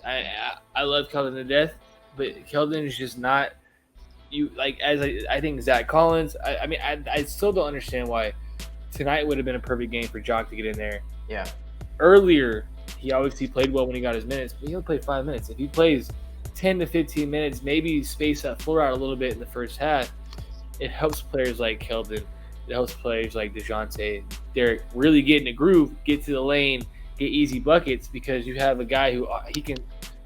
I love Keldon to death, but Keldon is just not you like as I think Zach Collins. I still don't understand why tonight would have been a perfect game for Jock to get in there. Yeah. Earlier, he obviously played well when he got his minutes, but he only played 5 minutes. If he plays 10 to 15 minutes, maybe space that floor out a little bit in the first half, it helps players like Keldon. It helps players like DeJounte, Derek really get in the groove, get to the lane, get easy buckets because you have a guy who he can,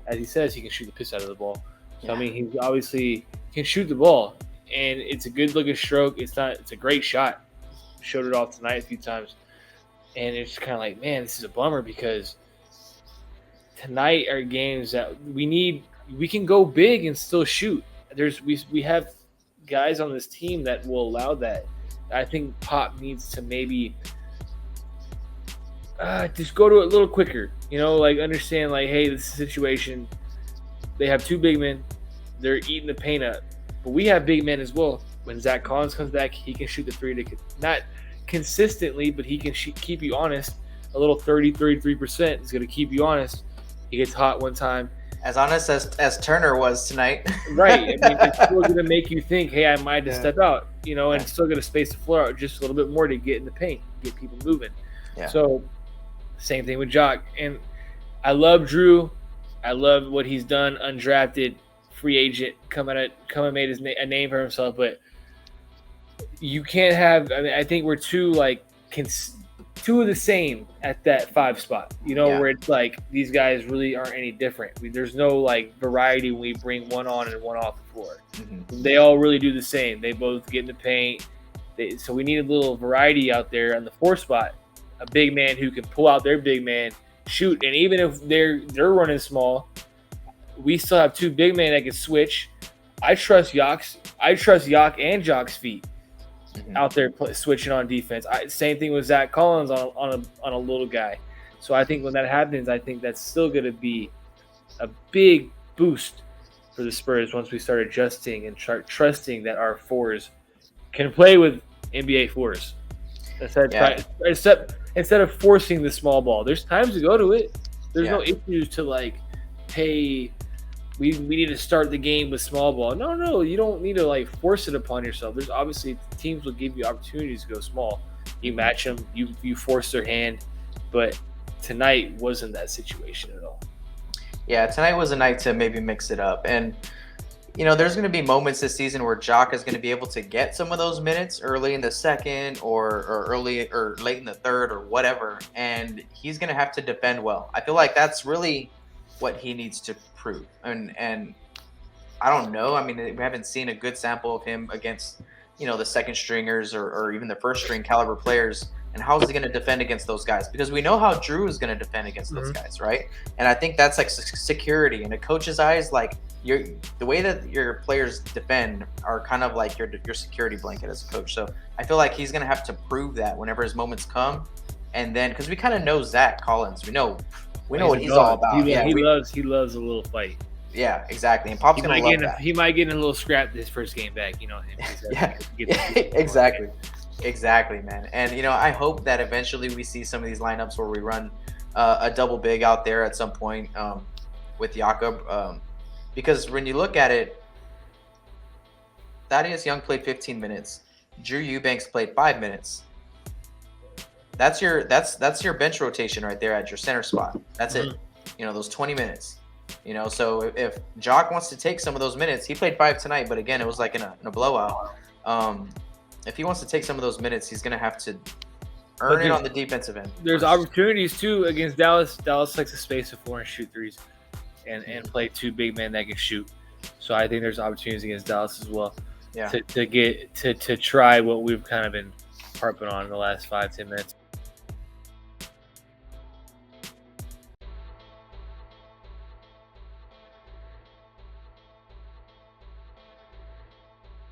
as he says, he can shoot the piss out of the ball. So, I mean, he obviously can shoot the ball, and it's a good-looking stroke. It's a great shot. Showed it off tonight a few times. And it's kind of like, man, this is a bummer because tonight are games that we can go big and still shoot. We have guys on this team that will allow that. I think Pop needs to maybe just go to it a little quicker. Like understand, like, hey, this is a situation. They have two big men. They're eating the paint up. But we have big men as well. When Zach Collins comes back, he can shoot the three not consistently, but he can keep you honest. A little 33% is going to keep you honest. He gets hot one time. As honest as Turner was tonight. Right. I mean, it's still going to make you think, hey, I might have to step out, and it's still going to space the floor out just a little bit more to get in the paint, get people moving. Yeah. So, same thing with Jock. And I love Drew. I love what he's done, undrafted, free agent, come and made a name for himself. But you can't have – I think we're two of the same at that 5 spot, where it's like these guys really aren't any different. There's no variety when we bring one on and one off the floor. Mm-hmm. They all really do the same. They both get in the paint. So we need a little variety out there on the 4 spot. A big man who can pull out their big man, shoot, and even if they're running small, we still have 2 big men that can switch. I trust Yock and Jock's feet. Mm-hmm. Out there switching on defense. Same thing with Zach Collins on a little guy. So I think when that happens, I think that's still going to be a big boost for the Spurs once we start adjusting and start trusting that our 4s can play with NBA 4s. Instead of forcing the small ball. There's times to go to it. There's no issues to hey, we need to start the game with small ball. No, you don't need to force it upon yourself. There's obviously teams will give you opportunities to go small. You match them, you force their hand, but tonight wasn't that situation at all. Yeah, tonight was a night to maybe mix it up. And there's going to be moments this season where Jock is going to be able to get some of those minutes early in the second or early or late in the third or whatever, and he's going to have to defend well. I feel like that's really what he needs to prove. And I don't know. I mean, we haven't seen a good sample of him against, the second stringers or even the first string caliber players. And how is he going to defend against those guys? Because we know how Drew is going to defend against those guys, right? And I think that's security. In a coach's eyes, the way that your players defend are kind of like your security blanket as a coach. So I feel like he's going to have to prove that whenever his moments come. And then, because we kind of know Zach Collins, we know what he's all about. He loves a little fight. Yeah, exactly. And Pop's gonna love that. He might get in a little scrap this first game back. Him. Exactly, man. And I hope that eventually we see some of these lineups where we run a double big out there at some point with Jakob, because when you look at it, Thaddeus Young played 15 minutes. Drew Eubanks played 5 minutes. That's your bench rotation right there at your center spot. That's it. Those 20 minutes. So if Jock wants to take some of those minutes, he played 5 tonight, but again, it was in a blowout. If he wants to take some of those minutes, he's going to have to earn it on the defensive end. There's opportunities too against Dallas. Dallas likes to space the floor and shoot threes, and play 2 big men that can shoot. So I think there's opportunities against Dallas as well. Yeah. To try what we've kind of been harping on in the last 5-10 minutes.